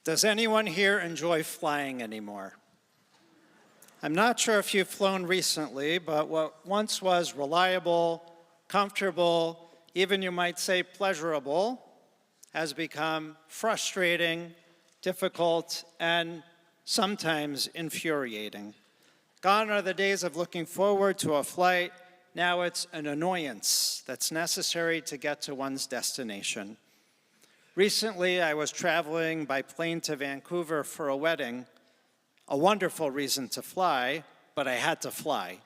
Does anyone here enjoy flying anymore? I'm not sure if you've flown recently, but what once was reliable, comfortable, even you might say pleasurable, has become frustrating, difficult, and sometimes infuriating. Gone are the days of looking forward to a flight. Now it's an annoyance that's necessary to get to one's destination. Recently, I was traveling by plane to Vancouver for a wedding, a wonderful reason to fly, but I had to fly.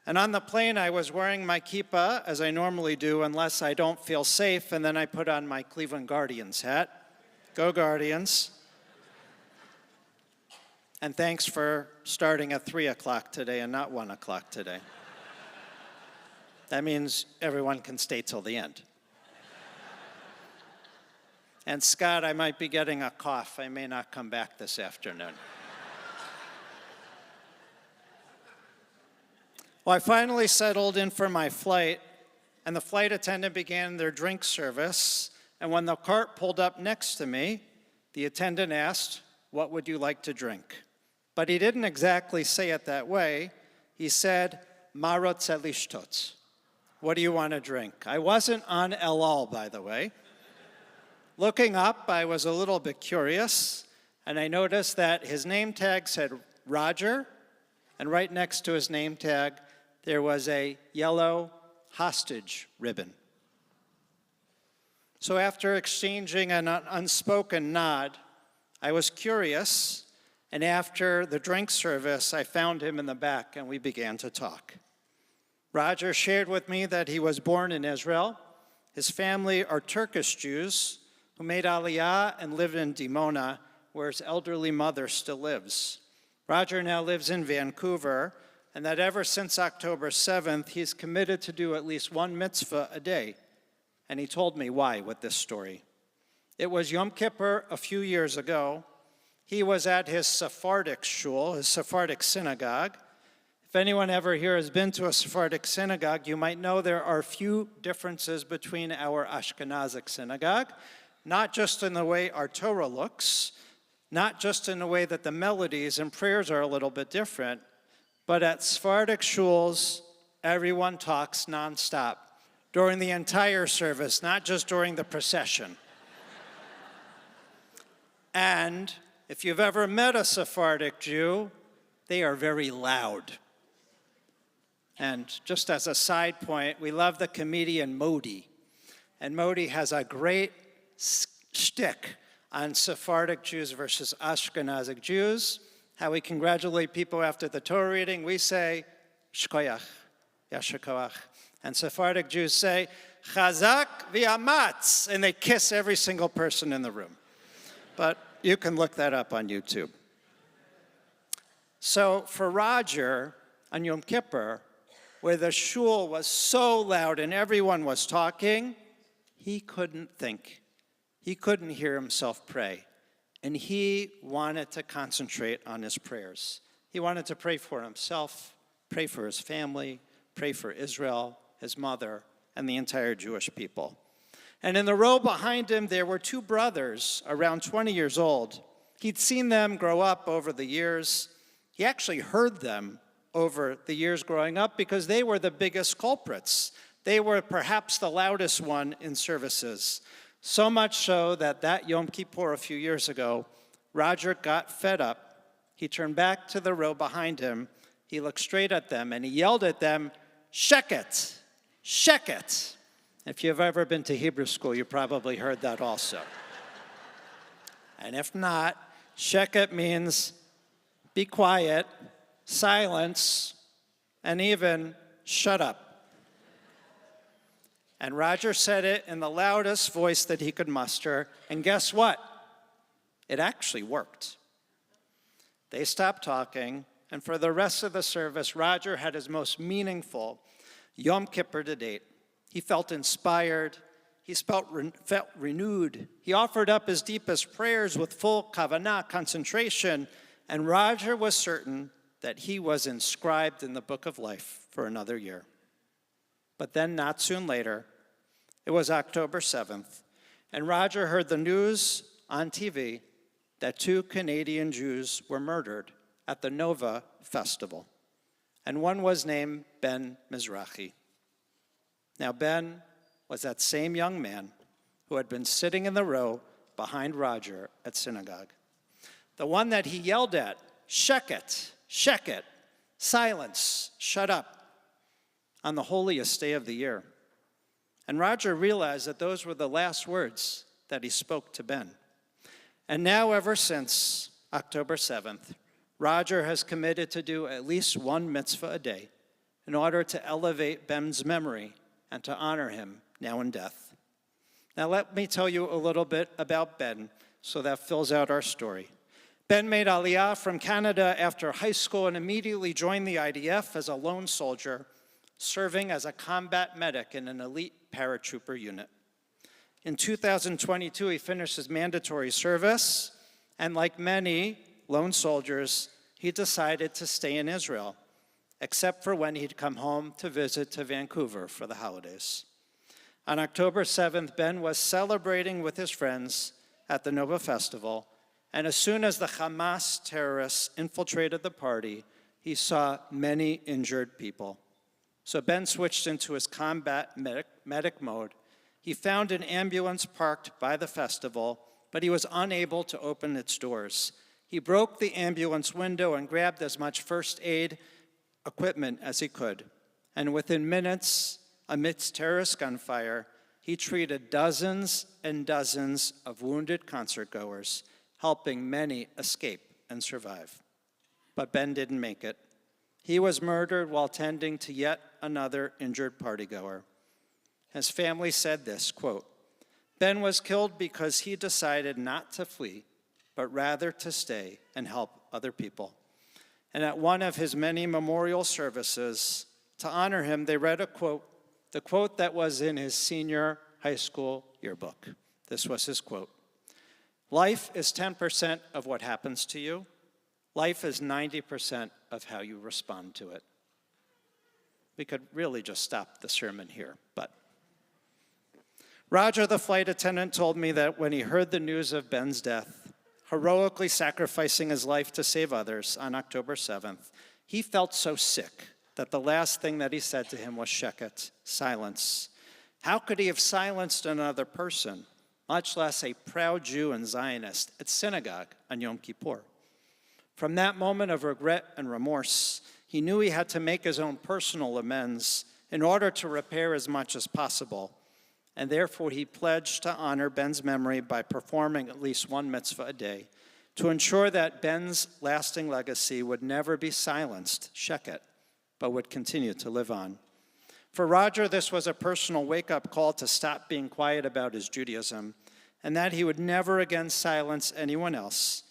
And on the plane, I was wearing my kippah, as I normally do, unless I don't feel safe, and then I put on my Cleveland Guardians hat. Go Guardians. And thanks for starting at 3 o'clock today and not 1 o'clock today. That means everyone can stay till the end. And Scott, I might be getting a cough. I may not come back this afternoon. Well, I finally settled in for my flight, and the flight attendant began their drink service. And when the cart pulled up next to me, the attendant asked, "What would you like to drink?" But he didn't exactly say it that way. He said, "Marot zelishtot." What do you want to drink? I wasn't on El Al, by the way. Looking up, I was a little bit curious, and I noticed that his name tag said Roger, and right next to his name tag, there was a yellow hostage ribbon. So after exchanging an unspoken nod, I was curious, and after the drink service, I found him in the back, and we began to talk. Roger shared with me that he was born in Israel. His family are Turkish Jews who made Aliyah and lived in Dimona, where his elderly mother still lives. Roger now lives in Vancouver, and that ever since October 7th, he's committed to do at least one mitzvah a day. And he told me why with this story. It was Yom Kippur a few years ago. He was at his Sephardic shul, his Sephardic synagogue. If anyone ever here has been to a Sephardic synagogue, you might know there are few differences between our Ashkenazic synagogue. Not just in the way our Torah looks, not just in the way that the melodies and prayers are a little bit different, but at Sephardic shuls, everyone talks nonstop during the entire service, not just during the procession. And if you've ever met a Sephardic Jew, they are very loud. And just as a side point, we love the comedian Modi. And Modi has a great shtick on Sephardic Jews versus Ashkenazic Jews. How we congratulate people after the Torah reading, we say, Shkoyach, Yashakoach. And Sephardic Jews say, Chazak v'amatz, and they kiss every single person in the room. But you can look that up on YouTube. So for Roger, on Yom Kippur, where the shul was so loud and everyone was talking, he couldn't think. He couldn't hear himself pray. And he wanted to concentrate on his prayers. He wanted to pray for himself, pray for his family, pray for Israel, his mother, and the entire Jewish people. And in the row behind him, there were two brothers, around 20 years old. He'd seen them grow up over the years. He actually heard them over the years growing up because they were the biggest culprits. They were perhaps the loudest one in services. So much so that Yom Kippur a few years ago, Roger got fed up. He turned back to the row behind him. He looked straight at them and he yelled at them, "Sheket, sheket." If you've ever been to Hebrew school, you probably heard that also. And if not, sheket means be quiet, silence, and even shut up. And Roger said it in the loudest voice that he could muster, and guess what? It actually worked. They stopped talking, and for the rest of the service, Roger had his most meaningful Yom Kippur to date. He felt inspired. He felt renewed. He offered up his deepest prayers with full kavanah, concentration, and Roger was certain that he was inscribed in the book of life for another year. But then not soon later, it was October 7th, and Roger heard the news on TV that 2 Canadian Jews were murdered at the Nova Festival, and one was named Ben Mizrahi. Now, Ben was that same young man who had been sitting in the row behind Roger at synagogue, the one that he yelled at, "Sheket, sheket, silence, shut up," on the holiest day of the year. And Roger realized that those were the last words that he spoke to Ben. And now, ever since October 7th, Roger has committed to do at least one mitzvah a day in order to elevate Ben's memory and to honor him now in death. Now let me tell you a little bit about Ben, so that fills out our story. Ben made Aliyah from Canada after high school and immediately joined the IDF as a lone soldier, serving as a combat medic in an elite paratrooper unit. In 2022, he finished his mandatory service, and like many lone soldiers, he decided to stay in Israel, except for when he'd come home to visit to Vancouver for the holidays. On October 7th, Ben was celebrating with his friends at the Nova Festival, and as soon as the Hamas terrorists infiltrated the party, he saw many injured people. So Ben switched into his combat medic mode. He found an ambulance parked by the festival, but he was unable to open its doors. He broke the ambulance window and grabbed as much first aid equipment as he could. And within minutes, amidst terrorist gunfire, he treated dozens and dozens of wounded concertgoers, helping many escape and survive. But Ben didn't make it. He was murdered while tending to yet another injured partygoer. His family said this, quote, "Ben was killed because he decided not to flee, but rather to stay and help other people." And at one of his many memorial services, to honor him, they read a quote, the quote that was in his senior high school yearbook. This was his quote: "Life is 10% of what happens to you. Life is 90% of how you respond to it." We could really just stop the sermon here, but Roger, the flight attendant, told me that when he heard the news of Ben's death, heroically sacrificing his life to save others on October 7th, he felt so sick that the last thing that he said to him was sheket, silence. How could he have silenced another person, much less a proud Jew and Zionist, at synagogue on Yom Kippur? From that moment of regret and remorse, he knew he had to make his own personal amends in order to repair as much as possible. And therefore, he pledged to honor Ben's memory by performing at least one mitzvah a day to ensure that Ben's lasting legacy would never be silenced, sheket, but would continue to live on. For Roger, this was a personal wake-up call to stop being quiet about his Judaism, and that he would never again silence anyone else,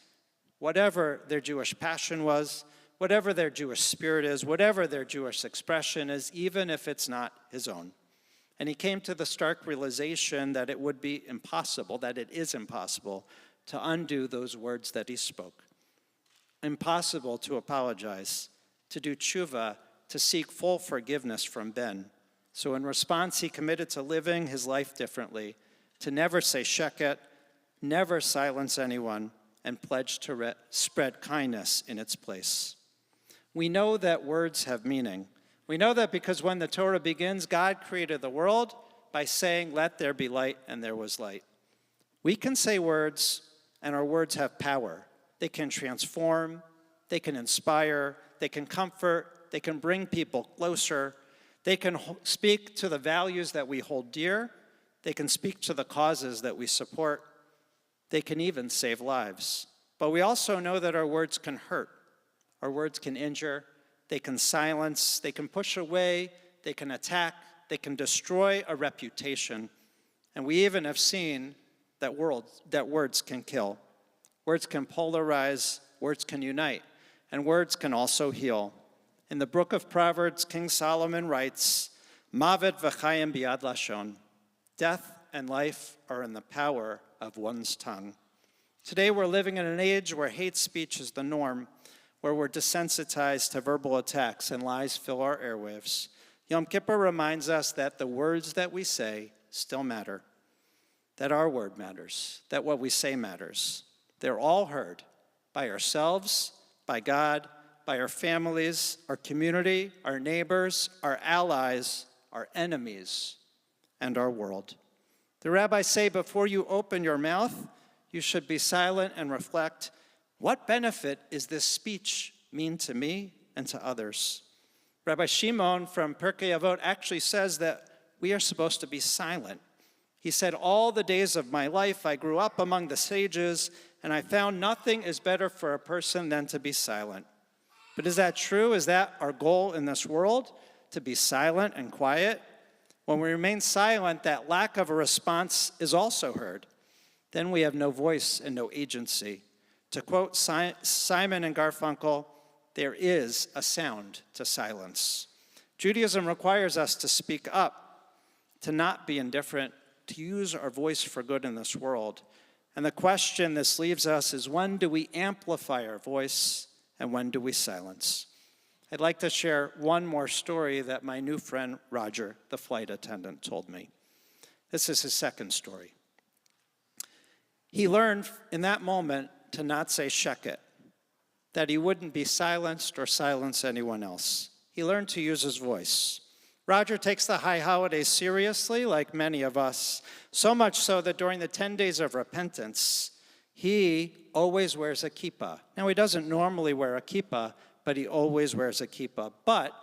whatever their Jewish passion was, whatever their Jewish spirit is, whatever their Jewish expression is, even if it's not his own. And he came to the stark realization that it would be impossible, that it is impossible, to undo those words that he spoke. Impossible to apologize, to do tshuva, to seek full forgiveness from Ben. So in response, he committed to living his life differently, to never say sheket, never silence anyone, and pledged to spread kindness in its place. We know that words have meaning. We know that because when the Torah begins, God created the world by saying, "Let there be light," and there was light. We can say words, and our words have power. They can transform, they can inspire, they can comfort, they can bring people closer, they can speak to the values that we hold dear, they can speak to the causes that we support, they can even save lives. But we also know that our words can hurt, our words can injure, they can silence, they can push away, they can attack, they can destroy a reputation. And we even have seen that words can kill. Words can polarize, words can unite, and words can also heal. In the book of Proverbs, King Solomon writes, "Mavet v'chayim biad lashon." Death and life are in the power of one's tongue. Today we're living in an age where hate speech is the norm, where we're desensitized to verbal attacks and lies fill our airwaves. Yom Kippur reminds us that the words that we say still matter, that our word matters, that what we say matters. They're all heard by ourselves, by God, by our families, our community, our neighbors, our allies, our enemies, and our world. The rabbis say before you open your mouth, you should be silent and reflect, what benefit is this speech mean to me and to others? Rabbi Shimon from Pirkei Avot actually says that we are supposed to be silent. He said, all the days of my life I grew up among the sages, and I found nothing is better for a person than to be silent. But is that true? Is that our goal in this world, to be silent and quiet? When we remain silent, that lack of a response is also heard. Then we have no voice and no agency. To quote Simon and Garfunkel, there is a sound to silence. Judaism requires us to speak up, to not be indifferent, to use our voice for good in this world. And the question this leaves us is, when do we amplify our voice and when do we silence? I'd like to share one more story that my new friend Roger, the flight attendant, told me. This is his second story. He learned in that moment to not say sheket, that he wouldn't be silenced or silence anyone else. He learned to use his voice. Roger takes the high holidays seriously, like many of us, so much so that during the 10 days of repentance, he always wears a kippah. Now, he doesn't normally wear a kippah, but he always wears a kippah. But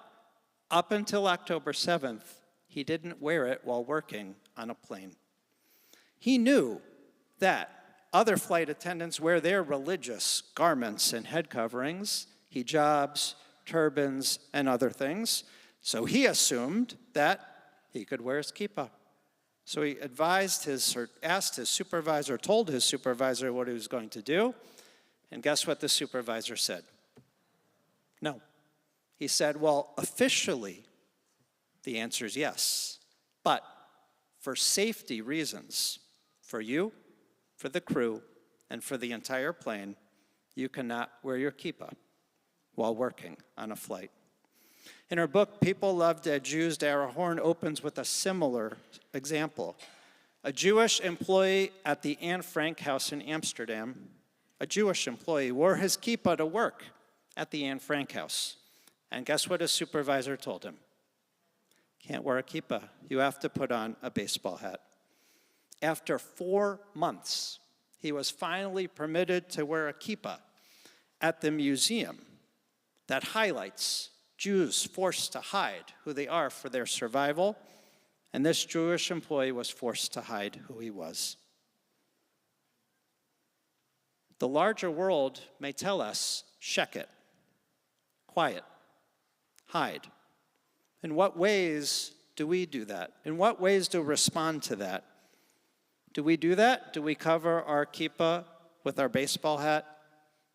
up until October 7th, he didn't wear it while working on a plane. He knew that other flight attendants wear their religious garments and head coverings, hijabs, turbans, and other things. So he assumed that he could wear his kippah. So he asked his supervisor, told his supervisor what he was going to do. And guess what the supervisor said? No. He said, well, officially, the answer is yes. But for safety reasons, for you, for the crew, and for the entire plane, you cannot wear your kippah while working on a flight. In her book, People Love Dead Jews, Dara Horn opens with a similar example. A Jewish employee at the Anne Frank house in Amsterdam, a Jewish employee, wore his kippah to work at the Anne Frank house. And guess what his supervisor told him? Can't wear a kippah. You have to put on a baseball hat. After 4 months, he was finally permitted to wear a kippah at the museum that highlights Jews forced to hide who they are for their survival, and this Jewish employee was forced to hide who he was. The larger world may tell us, sheket, quiet, hide. In what ways do we do that? In what ways do we respond to that? Do we do that? Do we cover our kippah with our baseball hat?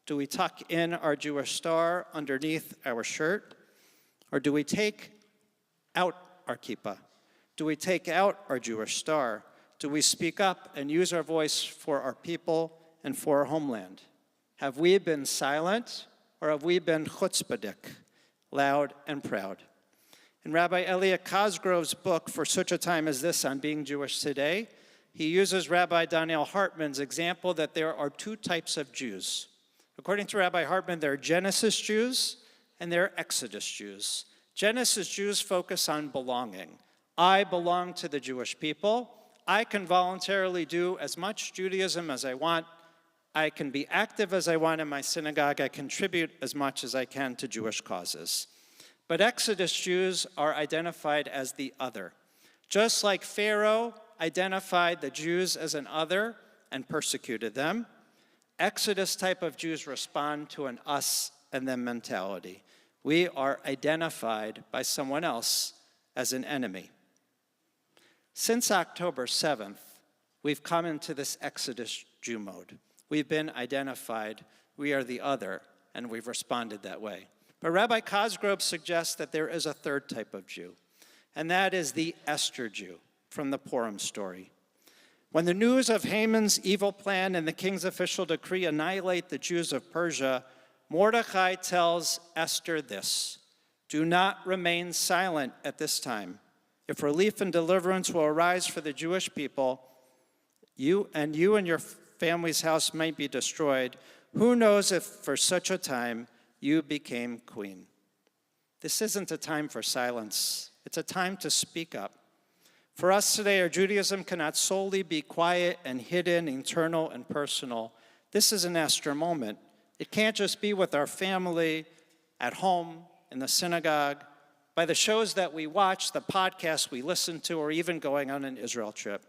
Do we tuck in our Jewish star underneath our shirt? Or do we take out our kippah? Do we take out our Jewish star? Do we speak up and use our voice for our people and for our homeland? Have we been silent, or have we been chutzpahdik, loud and proud? In Rabbi Elliot Cosgrove's book, For Such a Time as This on Being Jewish Today, he uses Rabbi Daniel Hartman's example that there are two types of Jews. According to Rabbi Hartman, there are Genesis Jews and there are Exodus Jews. Genesis Jews focus on belonging. I belong to the Jewish people. I can voluntarily do as much Judaism as I want. I can be active as I want in my synagogue. I contribute as much as I can to Jewish causes. But Exodus Jews are identified as the other. Just like Pharaoh identified the Jews as an other and persecuted them, Exodus type of Jews respond to an us and them mentality. We are identified by someone else as an enemy. Since October 7th, we've come into this Exodus Jew mode. We've been identified, we are the other, and we've responded that way. But Rabbi Cosgrove suggests that there is a third type of Jew, and that is the Esther Jew from the Purim story. When the news of Haman's evil plan and the king's official decree annihilate the Jews of Persia, Mordecai tells Esther this: do not remain silent at this time. If relief and deliverance will arise for the Jewish people, you and your family's house might be destroyed, who knows if for such a time you became queen. This isn't a time for silence. It's a time to speak up. For us today, our Judaism cannot solely be quiet and hidden, internal and personal. This is an Esther moment. It can't just be with our family, at home, in the synagogue, by the shows that we watch, the podcasts we listen to, or even going on an Israel trip.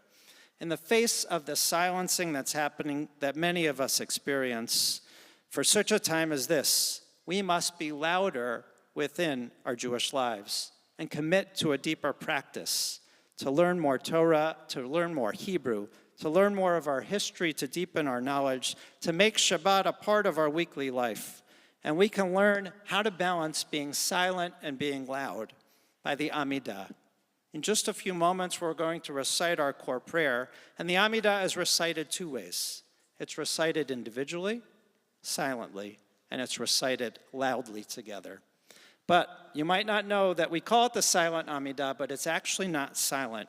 In the face of the silencing that's happening, that many of us experience, for such a time as this, we must be louder within our Jewish lives and commit to a deeper practice, to learn more Torah, to learn more Hebrew, to learn more of our history, to deepen our knowledge, to make Shabbat a part of our weekly life. And we can learn how to balance being silent and being loud by the Amidah. In just a few moments, we're going to recite our core prayer, and the Amidah is recited two ways. It's recited individually, silently, and it's recited loudly together. But you might not know that we call it the silent Amidah, but it's actually not silent.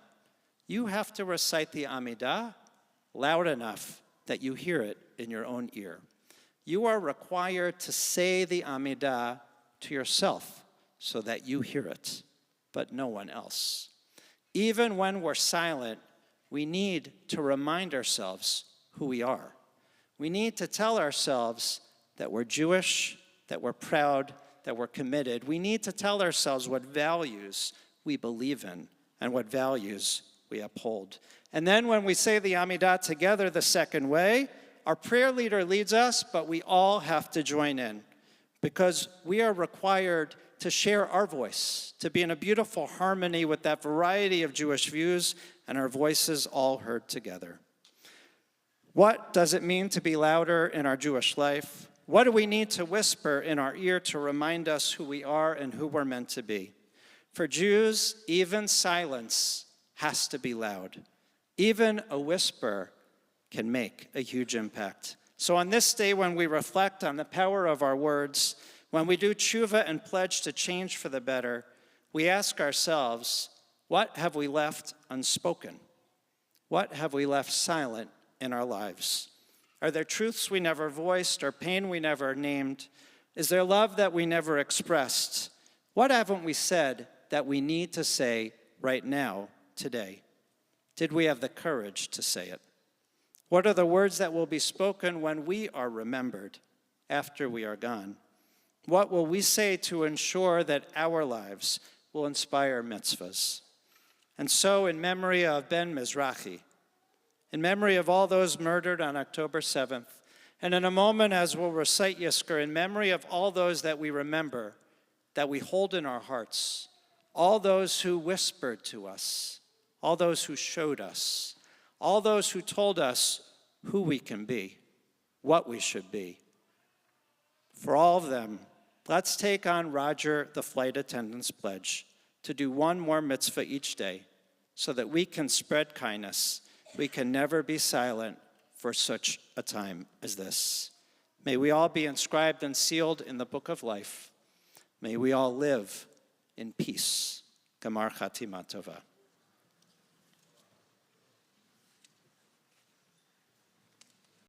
You have to recite the Amidah loud enough that you hear it in your own ear. You are required to say the Amidah to yourself so that you hear it, but no one else. Even when we're silent, we need to remind ourselves who we are. We need to tell ourselves that we're Jewish, that we're proud, that we're committed. We need to tell ourselves what values we believe in and what values we uphold. And then when we say the Amidah together the second way, our prayer leader leads us, but we all have to join in because we are required to share our voice, to be in a beautiful harmony with that variety of Jewish views and our voices all heard together. What does it mean to be louder in our Jewish life? What do we need to whisper in our ear to remind us who we are and who we're meant to be? For Jews, even silence has to be loud. Even a whisper can make a huge impact. So on this day, when we reflect on the power of our words, when we do tshuva and pledge to change for the better, we ask ourselves, what have we left unspoken? What have we left silent in our lives? Are there truths we never voiced or pain we never named? Is there love that we never expressed? What haven't we said that we need to say right now, today? Did we have the courage to say it? What are the words that will be spoken when we are remembered after we are gone? What will we say to ensure that our lives will inspire mitzvahs? And so, in memory of Ben Mizrahi, in memory of all those murdered on October 7th, and in a moment as we'll recite Yizkor, in memory of all those that we remember, that we hold in our hearts, all those who whispered to us, all those who showed us, all those who told us who we can be, what we should be. For all of them, let's take on Roger, the flight attendant's pledge, to do one more mitzvah each day so that we can spread kindness. We can never be silent for such a time as this. May we all be inscribed and sealed in the book of life. May we all live in peace. Gamar Chatima Tova.